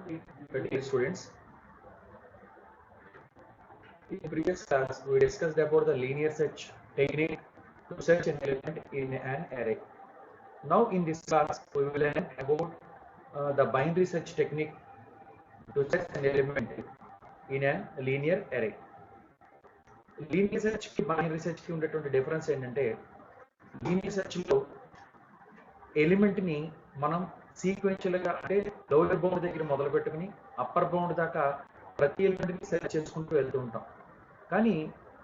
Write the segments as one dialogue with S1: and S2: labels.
S1: Dear students, in previous class we discussed about the linear search technique to search an element in an array. Now in this class we will learn about the binary search technique to search an element in a linear array. Linear search కి binary search కి ఉండేటువంటి difference ఏంటంటే linear search లో element ని మనం sequential గా అంటే lower bound దగ్గర మొదలు పెట్టుకుని అప్పర్ బౌండ్ దాకా ప్రతి ఎలిమెంట్ ని సెర్చ్ చేసుకుంటూ వెళ్తూ ఉంటాం. కానీ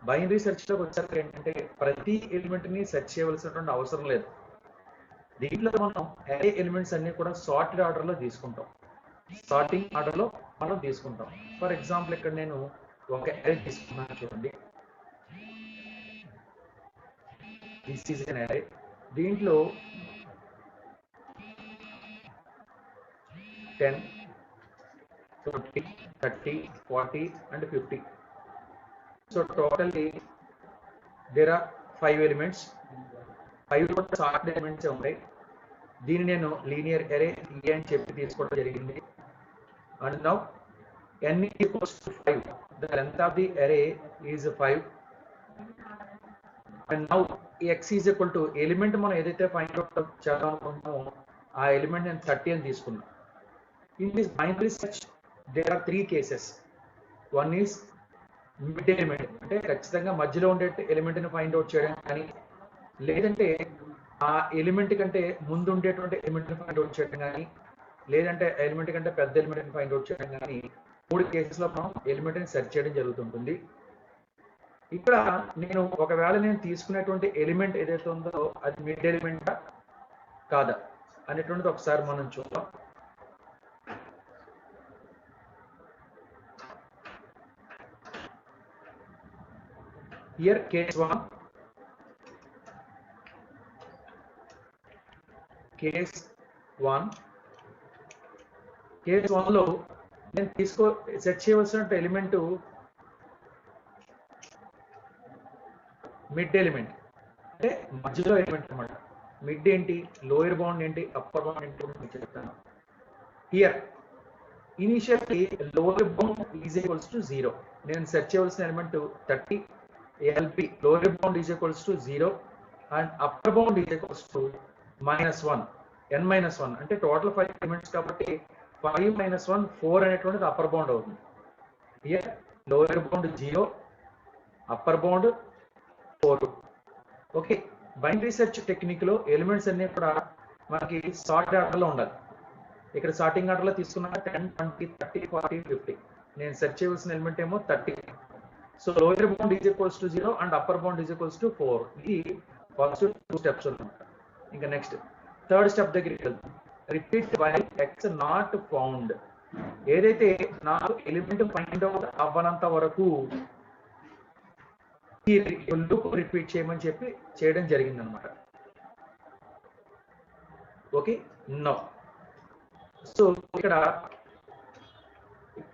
S1: బైనరీ సెర్చ్ లోకి వచ్చాక ఏంటంటే ప్రతి ఎలిమెంట్ ని సెర్చ్ చేయవలసినటువంటి అవసరం లేదు. దీంట్లో మనం అరే ఎలిమెంట్స్ అన్ని కూడా సార్టెడ్ ఆర్డర్ లో తీసుకుంటాం. సార్టింగ్ ఆర్డర్ లో మనం తీసుకుంటాం. ఫర్ ఎగ్జాంపుల్ ఇక్కడ నేను ఒక అరే తీసుకున్నాను చూడండి. దిస్ ఈజ్ ఎన్ అరే. దీంట్లో 10, 20, 30, 40 and 50. So totally there are 5 elements. 5 కూడా సార్టెడ్ ఎలిమెంట్స్ ఉంటాయి. దీన్ని నేను లీనియర్ అరే E అని చెప్పి తీసుకోవడం జరిగింది. And now n equals to 5. The length of the array is 5. And now x is equal to element మనం ఏదైతే ఫైండ్ అవుట్ చేయాలనుకుంటున్నామో ఆ ఎలిమెంట్ నేను 30 అని తీసుకున్నాను. In this binary search there are 3 cases. One is mid element, అంటే ఖచ్చితంగా మధ్యలో ఉండే ఎలిమెంట్ ని ఫైండ్ అవుట్ చేయడం కానీ లేదంటే ఆ ఎలిమెంట్ కంటే ముందు ఉండేటువంటి ఎలిమెంట్ ని ఫైండ్ అవుట్ చేయడం కానీ లేదంటే ఎలిమెంట్ కంటే పెద్ద ఎలిమెంట్ ని ఫైండ్ అవుట్ చేయడం కానీ 3 కేసెస్ లో మనం ఎలిమెంట్ ని సెర్చ్ చేయడం జరుగుతుంటుంది. ఇక్కడ నేను ఒకవేళ నేను తీసుకునేటువంటి ఎలిమెంట్ ఏదైతే ఉందో అది మిడ్ ఎలిమెంటా కాదా అనేటువంటిది ఒకసారి మనం చూద్దాం. Here case 1. కేస్ 1 లో నేను సెర్చ్ చేయవలసిన ఎలిమెంట్ మిడ్ ఎలిమెంట్, అంటే మధ్యలో ఎలిమెంట్ అన్నమాట. మిడ్ ఏంటి, లోయర్ బౌండ్ ఏంటి, అప్పర్ బౌండ్ ఏంటి నేను చెప్తాను. Here initially lower bound is equals to 0. నేను సెర్చ్ చేయవలసిన element 30 LP. Lower bound is equals to 0 and upper bound is equals to -1 n-1. అంటే టోటల్ 5 ఎలిమెంట్స్ కాబట్టి 5 - 1 4 అనేటువంటిది అప్పర్ బౌండ్ అవుతుంది. Here lower bound 0, upper bound 4. Okay, binary search technique లో elements అన్ని కూడా మనకి సార్ట్ ఆర్డర్ లో ఉండాలి. ఇక్కడ సార్టింగ్ ఆర్డర్ లో తీసుకున్నాక 10, 20, 30, 40, 50. నేను సెర్చ్ చేయవలసిన ఎలిమెంట్ ఏమో 30. So lower bound is equals to 0 and upper bound is equals to 4. ఇది ఫస్ట్ 2 స్టెప్స్ అన్నమాట. ఇంకా నెక్స్ట్ థర్డ్ స్టెప్ దగ్గరికి వెళ్తాం. Repeat while X not found. ఏదైతే నాకు ఎలిమెంట్ ఫైండ్ అవుట్ అవ్వనంత వరకు ఈ లూప్ రిపీట్ చేయమని చెప్పి చేయడం జరిగింది అనమాట. Okay, no. సో ఇక్కడ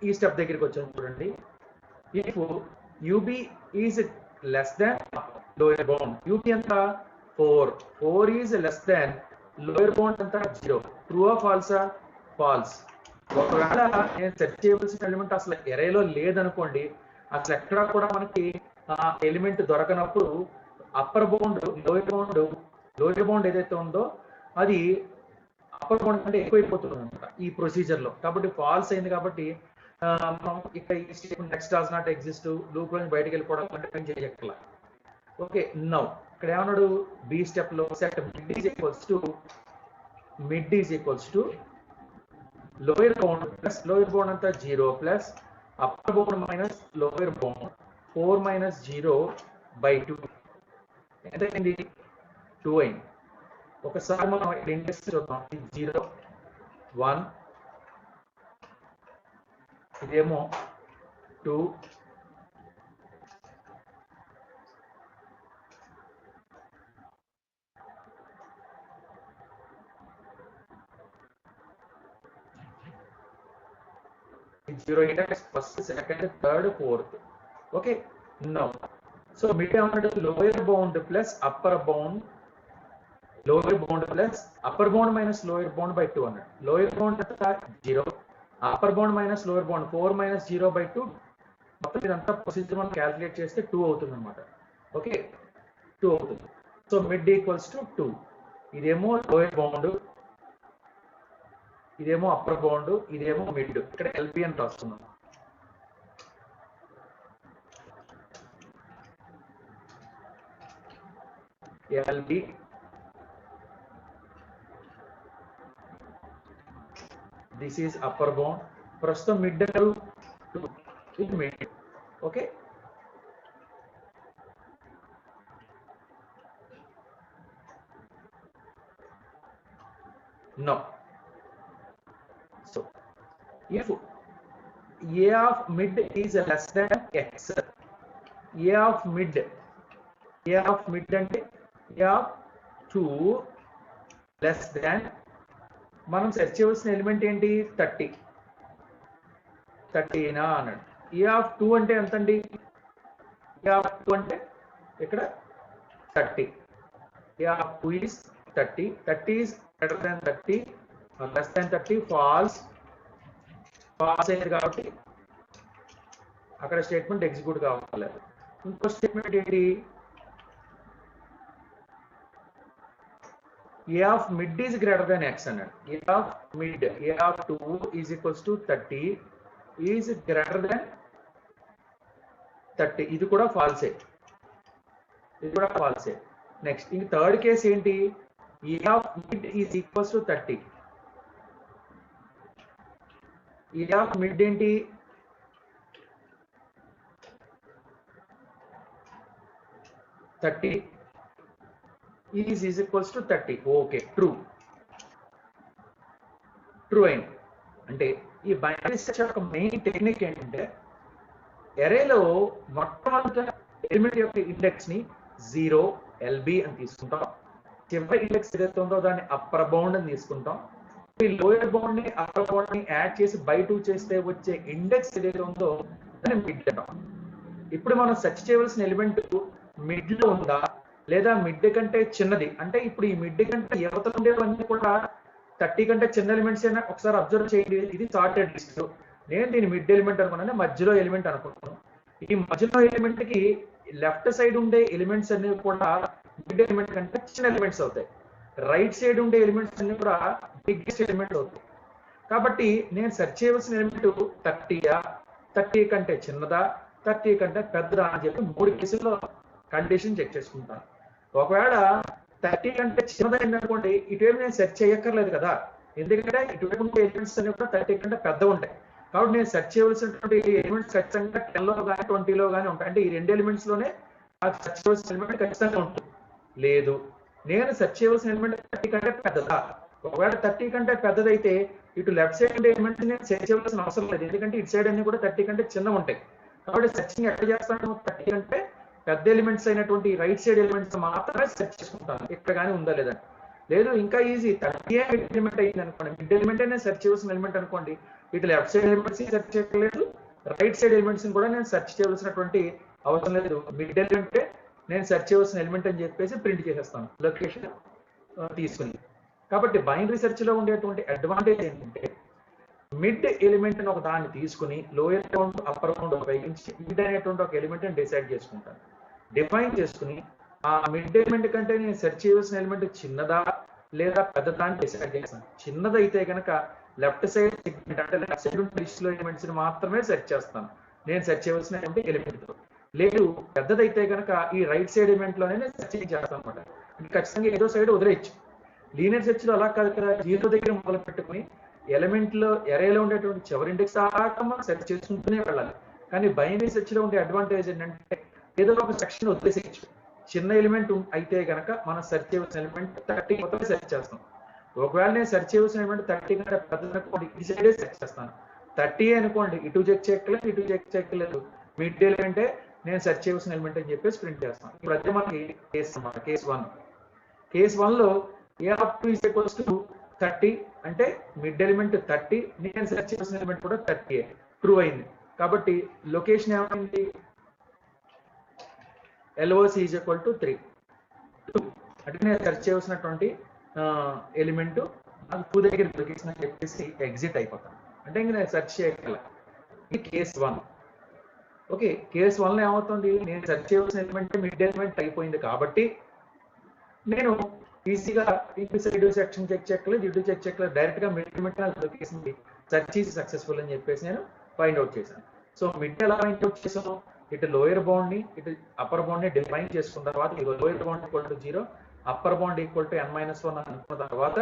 S1: ఈ స్టెప్ దగ్గరికి వచ్చాను చూడండి. If UB is less than lower bound, UB ఎంత 4 is less than lower bound ఎంత 0. ట్రూ ఆ ఫాల్సా? ఫాల్స్. ఒకవేళ నేను సెర్చ్ చేయవలసిన ఎలిమెంట్ అసలు ఎరేలో లేదనుకోండి, అసలు ఎక్కడా కూడా మనకి ఎలిమెంట్ దొరకనప్పుడు అప్పర్ బౌండ్ లోయర్ బౌండ్ ఏదైతే ఉందో అది అప్పర్ బౌండ్ కంటే ఎక్కువైపోతుంది అనమాట ఈ ప్రొసీజర్ లో. కాబట్టి ఫాల్స్ అయింది. కాబట్టి మనం ఇక్కడ ఈ statement next does not exist, loop నుంచి బయటకు వెళ్ళిపోవడం అంటే ఏం చేయక్కర్లా. ఓకే, నౌ ఇక్కడ ఏమన్నాడు బి స్టెప్ లో set mid is equals to lower bound plus lower bound అంతా 0 plus upper bound minus lower bound 4 - 0/2. ఎంత అయింది? 2 అయింది. ఒకసారి మనం ఇండెక్స్ చూద్దాం. 0, 1, ఇదేమో 2, 0 index first, second, third, fourth. Okay, now so mid lower bound plus upper bound, lower bound plus upper bound minus lower bound by 200. Lower bound at 0, upper bound minus lower bound 4 minus 0/2 మొత్తం ఇదంతా procedure మనం calculate చేస్తే 2 అవుతుంది అనమాట. Okay, 2 అవుతుంది. So mid equals to 2. ఇదేమో lower bound, ఇదేమో upper bound, ఇదేమో మిడ్. ఇక్కడ ఎల్బి అని రాస్తున్నాం. LB this is upper bound. ప్రస్తుతం మిడ్ ఎవరు? 2 mid. Okay, no. So if a of mid is less than x, a of mid అంటే a of 2 less than, మనం search చేయవలసిన ఎలిమెంట్ ఏంటి? 30 నా అన్నాడు. a of 2 అంటే ఎంత అండి? a of 2 అంటే ఇక్కడ 30. a of 2 is 30. 30 is greater than 30 or less than 30. false అయ్యింది కాబట్టి అక్కడ స్టేట్మెంట్ ఎగ్జిక్యూట్ కావాలి. ఇంకో స్టేట్మెంట్ ఏంటి? a of mid is greater than x అన్నాడు. a of mid, a of 2 is equals to 30 is greater than 30. ఇది కూడా ఫాల్సే, next ఇంక థర్డ్ కేసు ఏంటి? a of mid is equals to 30. a of mid ఏంటి? is equals to 30. Okay, true అయింది. అంటే ఈ binary search యొక్క మెయిన్ టెక్నిక్ ఏంటంటే ఎరేలో మొట్టమొదటి ఎలిమెంట్ యొక్క ఇండెక్స్ ని 0 LB అని తీసుకుంటాం. చివరి ఇండెక్స్ ఏదైతే ఉందో దాన్ని అప్పర్ బౌండ్ అని తీసుకుంటాం. ఈ లోయర్ బౌండ్ ని అప్పర్ బౌండ్ ని యాడ్ చేసి బై 2 చేస్తే వచ్చే ఇండెక్స్ ఏదైతే ఉందో దాన్ని మిడ్ అంటాం. ఇప్పుడు మనం సెర్చ్ చేయవలసిన ఎలిమెంట్ మిడ్ లో ఉందా లేదా మిడ్ కంటే చిన్నది అంటే ఇప్పుడు ఈ మిడ్ కంటే యువతలు ఉండేవన్నీ కూడా 30 కంటే చిన్న ఎలిమెంట్స్ అయినా ఒకసారి అబ్జర్వ్ చేయండి. ఇది సార్టెడ్ లిస్ట్. నేను దీన్ని మిడ్ ఎలిమెంట్ అనుకున్నాను, మధ్యలో ఎలిమెంట్ అనుకుంటున్నాను. ఈ మధ్యలో ఎలిమెంట్ కి లెఫ్ట్ సైడ్ ఉండే ఎలిమెంట్స్ అన్ని కూడా మిడ్ ఎలిమెంట్ కంటే చిన్న ఎలిమెంట్స్ అవుతాయి. రైట్ సైడ్ ఉండే ఎలిమెంట్స్ అన్ని కూడా బిగ్గెస్ట్ ఎలిమెంట్స్ అవుతాయి. కాబట్టి నేను సెర్చ్ చేయవలసిన ఎలిమెంట్ 30 కంటే చిన్నదా 30 కంటే పెద్దదా అని చెప్పి 3 కేసుల్లో కండిషన్ చెక్ చేసుకుంటాను. ఒకవేళ 30 కంటే చిన్నదైంది అనుకోండి, ఇటువైపు నేను సెర్చ్ చేయక్కర్లేదు కదా, ఎందుకంటే ఇటువైపు ఉండే ఎలిమెంట్స్ అన్ని కూడా 30 కంటే పెద్ద ఉంటాయి. కాబట్టి నేను సెర్చ్ చేయవలసినటువంటి ఎలిమెంట్స్ ఖచ్చితంగా 10లో కానీ 20లో కానీ ఉంటాయి. అంటే ఈ 2 ఎలిమెంట్స్ లోనే నాకు సెర్చ్ చేయవలసిన ఎలిమెంట్ ఖచ్చితంగా ఉంటుంది. లేదు, నేను సెర్చ్ చేయవలసిన ఎలిమెంట్ 30 కంటే పెద్దదా. ఒకవేళ 30 కంటే పెద్దదైతే ఇటు లెఫ్ట్ సైడ్ ఉండే ఎలిమెంట్స్ నేను సెర్చ్ చేయవలసిన అవసరం లేదు, ఎందుకంటే ఇటు సైడ్ అన్ని కూడా 30 కంటే చిన్న ఉంటాయి. కాబట్టి సెర్చింగ్ ఎక్కడ చేస్తాను? 30 కంటే పెద్ద ఎలిమెంట్స్ అయినటువంటి రైట్ సైడ్ ఎలిమెంట్స్ మాత్రమే సెర్చ్ చేసుకుంటాను, ఇక్కడ కానీ ఉందా లేదా. లేదు, ఇంకా ఈజీ, 30 మిడ్ ఎలిమెంట్ అయింది అనుకోండి, మిడ్ ఎలిమెంట్ నేను సెర్చ్ చేయవలసిన ఎలిమెంట్ అనుకోండి, ఇటు లెఫ్ట్ సైడ్ ఎలిమెంట్స్ సెర్చ్ చేయలేదు, రైట్ సైడ్ ఎలిమెంట్స్ కూడా నేను సెర్చ్ చేయవలసినటువంటి అవసరం లేదు. మిడ్ ఎలిమెంటే నేను సెర్చ్ చేయవలసిన ఎలిమెంట్ అని చెప్పేసి ప్రింట్ చేసేస్తాను లొకేషన్ తీసుకుని. కాబట్టి బైనరీ సెర్చ్ లో ఉండేటువంటి అడ్వాంటేజ్ ఏంటంటే మిడ్ ఎలిమెంట్ అని ఒక దాన్ని తీసుకుని లోయర్ బౌండ్ అప్పర్ బౌండ్ ఉపయోగించి మిడ్ అనేటువంటి ఒక ఎలిమెంట్ ని డిసైడ్ చేసుకుంటాను. డిఫైన్ చేసుకుని ఆ మిడ్ ఎలిమెంట్ కంటే నేను సెర్చ్ చేయవలసిన ఎలిమెంట్ చిన్నదా లేదా పెద్దదా అని డిసైడ్ చేస్తాను. చిన్నదైతే కనుక లెఫ్ట్ సైడ్ సెగ్మెంట్ అంటే లెఫ్ట్ సైడ్ ఉన్న లిస్ట్ లో ఎలిమెంట్స్ ని మాత్రమే సెర్చ్ చేస్తాను నేను సెర్చ్ చేయవలసిన ఎలిమెంట్ తో. లేదు, పెద్దదైతే కనుక ఈ రైట్ సైడ్ ఎలిమెంట్ లోనే నేను సెర్చ్ చేస్తాను అనమాట. ఖచ్చితంగా ఏదో సైడ్ వదిలేయచ్చు. లీనియర్ సెర్చ్ లో అలా కాదు కదా, 0 దగ్గర మొదలు పెట్టుకుని ఎలిమెంట్ లో ఎరేలో ఉండేటువంటి చివరి ఇండెక్స్ దాకా మనం సెర్చ్ చేసుకుంటూనే వెళ్ళాలి. కానీ బైనరీ సెర్చ్ లో ఉండే అడ్వాంటేజ్ ఏంటంటే ఏదో ఒక సెక్షన్ వదిలేసేయచ్చు. చిన్న ఎలిమెంట్ అయితే కనుక మనం సెర్చ్ చేయవలసిన ఎలిమెంట్ 30 మొత్తం సెర్చ్ చేస్తాం. ఒకవేళ నేను సెర్చ్ చేయవలసిన ఎలిమెంట్ 30 కంటే పెద్దదనుకోండి, ఇటు సైడే సెర్చ్ చేస్తాను. 30 అనుకోండి, ఇటు చెక్ చేయలేదు ఇటు చెక్ చేయలేదు, మిడ్ ఎలిమెంటే నేను సెర్చ్ చేయవలసిన ఎలిమెంట్ అని చెప్పేసి ప్రింట్ చేస్తాను. ఇప్పుడు అదే మనకి కేసు 1. కేసు 1లో a of 2 is equals to 30 అంటే మిడ్ ఎలిమెంట్ 30, నేను సెర్చ్ చేసిన ఎలిమెంట్ కూడా 30 ట్రూ అయింది. కాబట్టి లొకేషన్ ఏమైంది? LOC is equal to 3 అంటే నేను సెర్చ్ చేయవలసినటువంటి ఎలిమెంట్ నాకు 2 దగ్గర లొకేషన్ అని చెప్పేసి ఎగ్జిట్ అయిపోతాను. అంటే ఇంక నేను సెర్చ్ చేయగల. ఇది కేస్ 1. ఓకే, కేస్ 1లో ఏమవుతుంది, నేను సెర్చ్ చేయవలసిన ఎలిమెంట్ మిడ్ ఎలిమెంట్ అయిపోయింది కాబట్టి నేను ఈజీగా ఇటు సైడ్ సెక్షన్ చెక్ చేయలేదు, ఇటు చెక్ చేయలేదు, డైరెక్ట్ గా mid element location search is successful అని చెప్పేసి నేను ఫైండ్ అవుట్ చేశాను. సో మిడ్ ఎలా ఫైండ్ అవుట్ చేసాను, ఇటు లోయర్ బౌండ్ ని ఇటు అప్పర్ బౌండ్ ని డిఫైన్ చేసుకున్న తర్వాత lower bound equal to 0, upper bound equal to n-1 అనుకున్న తర్వాత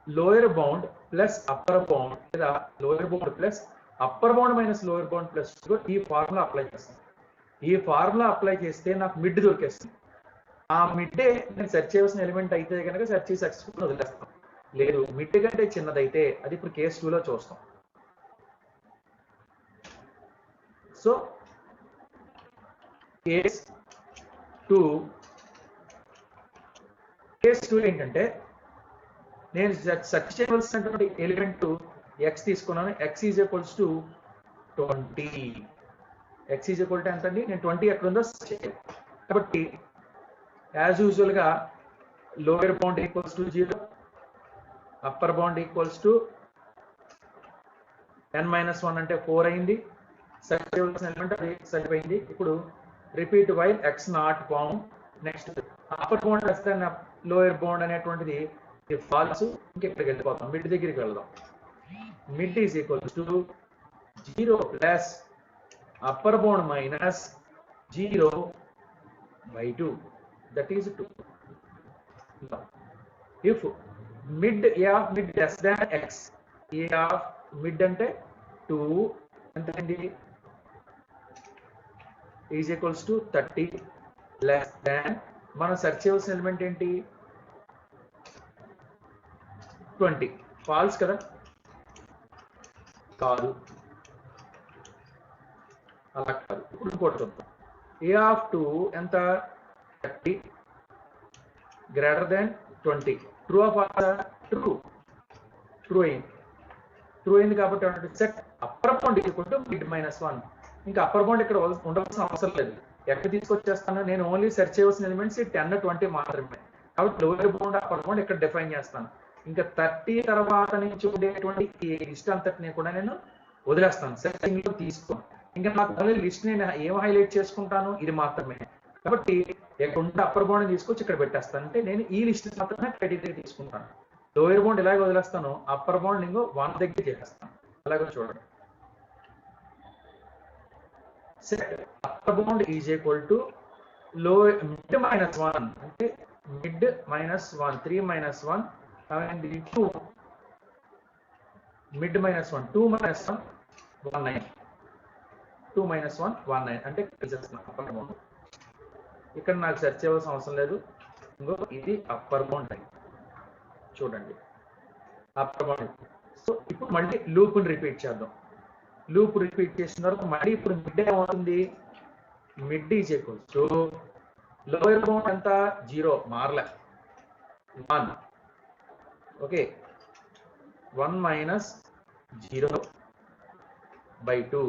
S1: lower bound plus upper bound లేదా lower bound plus upper bound minus lower bound plus ఈ ఫార్ములా అప్లై చేస్తాను. ఈ ఫార్ములా అప్లై చేస్తే నాకు మిడ్ దొరికేస్తుంది. ఆ మిడ్డే నేను సెర్చ్ చేయవలసిన ఎలిమెంట్ అయితే కనుక సెర్చ్ సక్సెస్ఫుల్ వదిలేస్తాం. లేదు మిడ్ కంటే చిన్నదైతే అది ఇప్పుడు కేస్ 2లో చూస్తాం. సో కేస్ 2 ఏంటంటే నేను సెర్చ్ చేయవలసినటువంటి ఎలిమెంట్ x తీసుకున్నాను. x is equals to 20. x is equal to ఎంత అండి, నేను 20 ఎక్కడ ఉందో చేయాలి. కాబట్టి యాజ్ యూజువల్ గా lower bound equals to 0, upper bound equals to n-1 అంటే 4 అయింది. సెర్చ్ చేయవలసిన ఎలిమెంట్ అది సరిపోయింది. ఇప్పుడు repeat while x not bound. Next upper bound వస్తే లోయర్ బౌండ్ అనేటువంటిది ఫాల్స్. ఇంకెక్కడికి వెళ్ళిపోతాం, మిడ్ దగ్గరికి వెళ్దాం. Mid is equals to 0 plus upper bound minus 0/2, that is 2. If mid a of mid less than x, a of mid అంటే 2 ఎంత అండి, is equals to 30 less than మనం సెర్చ్ చేయవలసిన ఎలిమెంట్ ఏంటి 20. ఫాల్స్ కదా, కాదు, అలా కాదు. ఇప్పుడు ఇంకోటి చూద్దాం. a of 2 ఎంత 30 greater than 20. True of true, true అయింది కాబట్టి set upper bound equal to మిడ్-1. ఇంకా అప్పర్ బౌండ్ ఇక్కడ ఉండవలసిన అవసరం లేదు. ఎక్కడ తీసుకొచ్చేస్తాను, నేను ఓన్లీ సెర్చ్ చేయవలసిన ఎలిమెంట్స్ 10, 20 మాత్రమే. కాబట్టి లోయర్ బౌండ్ అప్పర్ బౌండ్ ఇక్కడ డిఫైన్ చేస్తాను. ఇంకా 30 తర్వాత నుంచి ఉండేటువంటి ఈ లిస్ట్ అంతటిని కూడా నేను వదిలేస్తాను, సెర్చింగ్ లో తీసుకోను. ఇంకా నాకు ఓన్లీ లిస్ట్ నేను ఏం హైలైట్ చేసుకుంటాను, ఇది మాత్రమే. కాబట్టి ఎక్కడ ఉంటే అప్పర్ బౌండ్ తీసుకొచ్చి ఇక్కడ పెట్టేస్తాను. అంటే నేను ఈ లిస్ట్ మాత్రమే క్రైటీరియా తీసుకుంటాను. లోయర్ బౌండ్ ఇలాగే వదిలేస్తాను, అప్పర్ బౌండ్ ఇంకో 1 దగ్గర చేసేస్తాను. అలాగే చూడండి. Set upper bound is equal to మిడ్-1 అంటే మిడ్-1 3-1 and 2 mid-1 2-1 19 2-1 19 అంటే అప్పర్ బౌండ్. ఇక్కడ నాకు సెర్చ్ చేయవలసిన అవసరం లేదు. ఇంకో ఇది అప్పర్ బౌండ్ అయింది చూడండి, అప్పర్ బౌండ్. సో ఇప్పుడు మళ్ళీ లూప్ ని రిపీట్ చేద్దాం. లూప్ రిపీట్ చేసిన తర్వాత మళ్ళీ ఇప్పుడు మిడ్ ఏమవుతుంది, mid is equals to lower bound ఎంత 0 మారలే 1. Okay, 1 minus 0/2.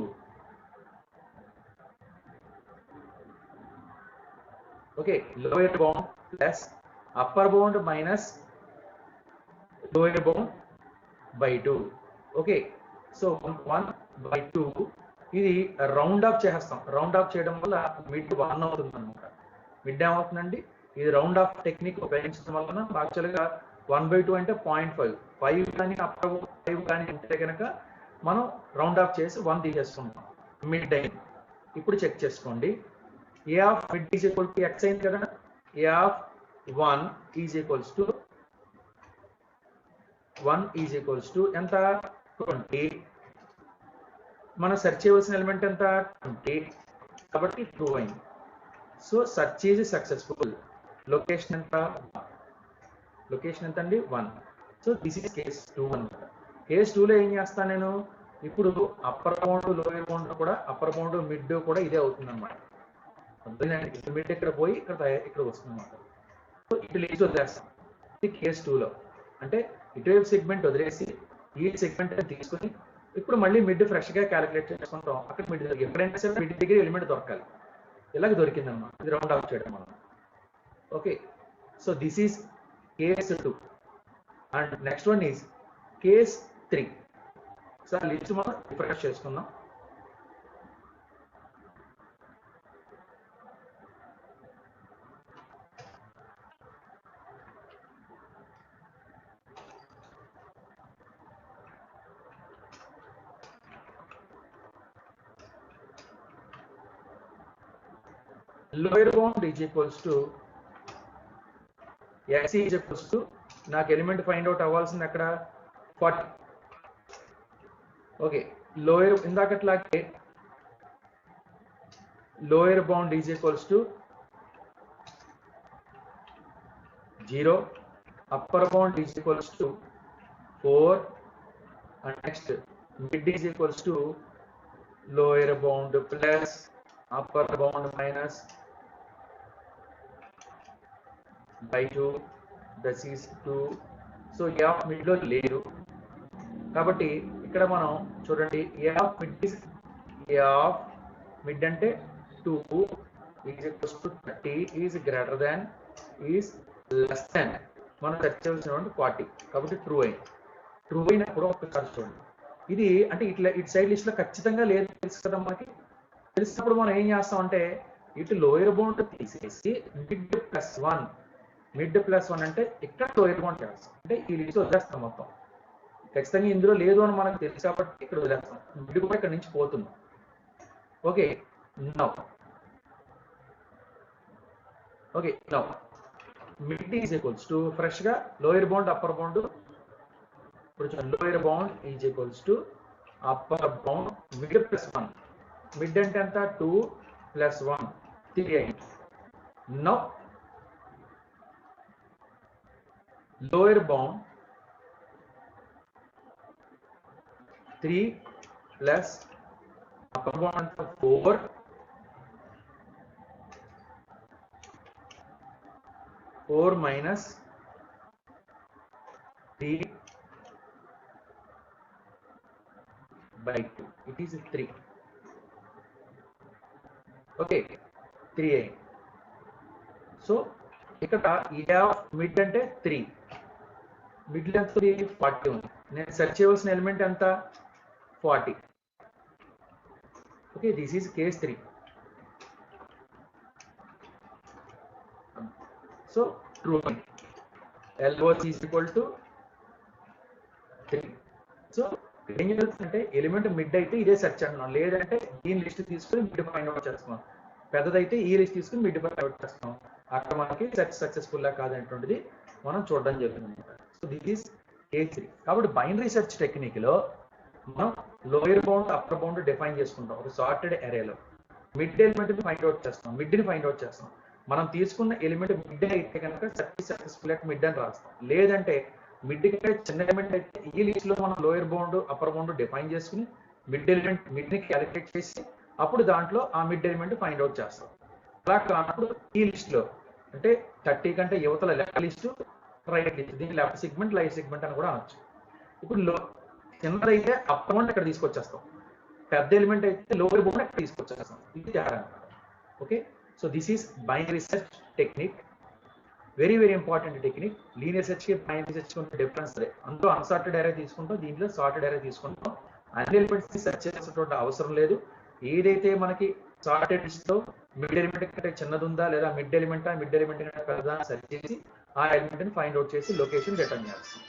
S1: Okay, lower bound plus upper bound minus lower bound /2. Okay, so 1/2 ఇది రౌండ్ ఆఫ్ చేస్తాం. రౌండ్ ఆఫ్ చేయడం వల్ల మిడ్ 1 అవుతుంది అనమాట. మిడ్ ఏమవుతుందండి, ఇది రౌండ్ ఆఫ్ టెక్నిక్ ఉపయోగించడం వలన యాక్చువల్గా 1/2 అంటే 0.5 5 కానీ అప్పర్ 5 కానీ అంటే కనుక మనం రౌండ్ ఆఫ్ చేసి 1 తీసేసుకుంటాం. మిడ్ అయింది. ఇప్పుడు చెక్ చేసుకోండి. a of mid is equal to x అయింది కదా, a of 1 is equals to ఎంత 20. మనం సెర్చ్ చేయవలసిన ఎలిమెంట్ ఎంత 20 కాబట్టి ట్రూ అయింది. So search is successful. Location ఎంత అండి 1. సో దిస్ ఈజ్ కేస్ 2 అనమాట. కేస్ 2లో ఏం చేస్తాను నేను, ఇప్పుడు అప్పర్ బౌండ్ లోయర్ బౌండ్ కూడా అప్పర్ బౌండ్ మిడ్ కూడా ఇదే అవుతుంది అనమాట. మిడ్ ఇక్కడ పోయి ఇక్కడ వస్తుంది అనమాట. సో ఇటు లేచి వదిలేస్తాం. ఇది కేస్ 2లో అంటే ఇటువైపు సెగ్మెంట్ వదిలేసి ఈ సెగ్మెంట్ తీసుకుని ఇప్పుడు మళ్ళీ మిడ్ ఫ్రెష్ గా క్యాలిక్యులేట్ చేసుకుంటాం. అక్కడ మిడ్ ఎప్పుడైనా సరే మిడ్ దగ్గర ఎలిమెంట్ దొరకాలి. ఇలాగ దొరికిందన్నమాట. ఇది రౌండ్ ఆఫ్ చేయడం మనం. Okay, so this is case 2 and next one is case 3. Sir list మనం రిఫ్రెష్ చేసుకుందాం. Lower bound is equals to x is equals to నాకు ఎలిమెంట్ ఫైండ్ అవుట్ అవ్వాల్సింది అక్కడ 40. ఓకే, లోయర్ ఇందాకట్లాగే lower bound is equals to 0, upper bound is equals to 4 and next mid is equals to lower bound plus upper bound minus by 2, that is 2. So a of mid లో లేదు కాబట్టి ఇక్కడ మనం చూడండి a of mid అంటే 2 is equals to 30 is greater than is less than మనం search చేయాల్సినటువంటి 40 కాబట్టి ట్రూ అయింది. ట్రూ అయినప్పుడు ఒకసారి చూడండి, ఇది అంటే ఇట్లా ఇటు సైడ్ లిస్ట్ లో ఖచ్చితంగా లేదు తెలుసు కదా మనకి. తెలిసినప్పుడు మనం ఏం చేస్తామంటే ఇటు లోయర్ బౌండ్ తీసేసి మిడ్ ప్లస్ వన్ అంటే ఇక్కడ లోయర్ బౌండ్ చేస్తాం, అంటే ఈ లిస్ట్ వదిలేస్తాం మొత్తం. ఖచ్చితంగా ఇందులో లేదు అని మనకు తెలుసు కాబట్టి ఇక్కడ వదిలేస్తాం, మిడ్ కూడా ఇక్కడ నుంచి పోతున్నాం. Okay, now mid is equals to fresh గా lower bound upper bound. Lower bound is equals to upper bound mid plus 1. Mid అంటే ఎంత 2 + 1 3 అయింది. Now lower bound 3 plus upper bound 4 minus 3 by 2, it is 3. Okay, 3 అయింది. So ఇక్కడ a of mid అంటే 3, mid length 40 ఉంది. నేను search చేయవలసిన element ఎంత 40. Okay, this is case 3. So true LOC is equal to 3. So ఏం జరుగుతుందంటే ఎలిమెంట్ మిడ్ అయితే ఇదే సెర్చ్ అంటున్నాం, లేదంటే దీని లిస్ట్ తీసుకుని మిడ్ ఫైండ్ అవుట్ చేస్తున్నాం. పెద్దదైతే ఈ లిస్ట్ తీసుకుని మిడ్ ఫైండ్ అవుట్ చేస్తున్నాం. అక్కడ మనకి సెర్చ్ సక్సెస్ఫుల్ లా కాదనేటువంటిది మనం చూడడం జరుగుతుంది. So this is case 3. కాబట్టి బైనరీ సెర్చ్ టెక్నిక్ లో మనం lower bound upper bound define చేసుకుంటాం. ఒక సార్టెడ్ అరేలో మిడ్ ఎలిమెంట్ ని ఫైండ్ అవుట్ చేస్తాం, మిడ్ ని ఫైండ్ అవుట్ చేస్తాం. మనం తీసుకున్న ఎలిమెంట్ మిడ్ అయితే కనుక సక్సెస్ఫుల్ అట్ మిడ్ అని రాస్తాం. లేదంటే మిడ్ కంటే చిన్న ఎలిమెంట్ అయితే ఈ లిస్ట్ లో మనం lower bound upper bound define చేసుకుని మిడ్ ఎలిమెంట్ మిడ్ ని క్యాలిక్యులేట్ చేసి అప్పుడు దాంట్లో ఆ మిడ్ ఎలిమెంట్ ఫైండ్ అవుట్ చేస్తాం. అలా కానప్పుడు ఈ లిస్ట్ లో అంటే 30 కంటే యువతల లెఫ్ట్ లిస్ట్ రైట్ లిస్ట్, దీన్ని లెఫ్ట్ సెగ్మెంట్ రైట్ సెగ్మెంట్ అని కూడా అనొచ్చు. ఇప్పుడు చిన్నదైతే అప్పర్ బౌండ్ ఇక్కడ తీసుకొచ్చేస్తాం, పెద్ద ఎలిమెంట్ అయితే లోయర్ బౌండ్ ఇక్కడ తీసుకొచ్చేస్తాం. ఇది తేడా అన్నమాట. Okay, so this is binary search technique, very very important technique. Linear search కి బైనరీ సెర్చ్ కి డిఫరెన్స్ అదే. అందులో అన్సార్టెడ్ అరే తీసుకుంటాం, దీంట్లో సార్టెడ్ అరే తీసుకుంటాం. అన్ని ఎలిమెంట్స్ ని సెర్చ్ చేసేటువంటి అవసరం లేదు. ఏదైతే మనకి సార్టెడ్ లిస్ట్ లో మిడ్ ఎలిమెంట్ కంటే చిన్నది ఉందా లేదా మిడ్ ఎలిమెంట్ కంటే పెద్దదా సెర్చ్ చేసి ఆ ఎలిమెంట్ ని ఫైండ్ అవుట్ చేసి లొకేషన్ రిటర్న్ చేస్తాం.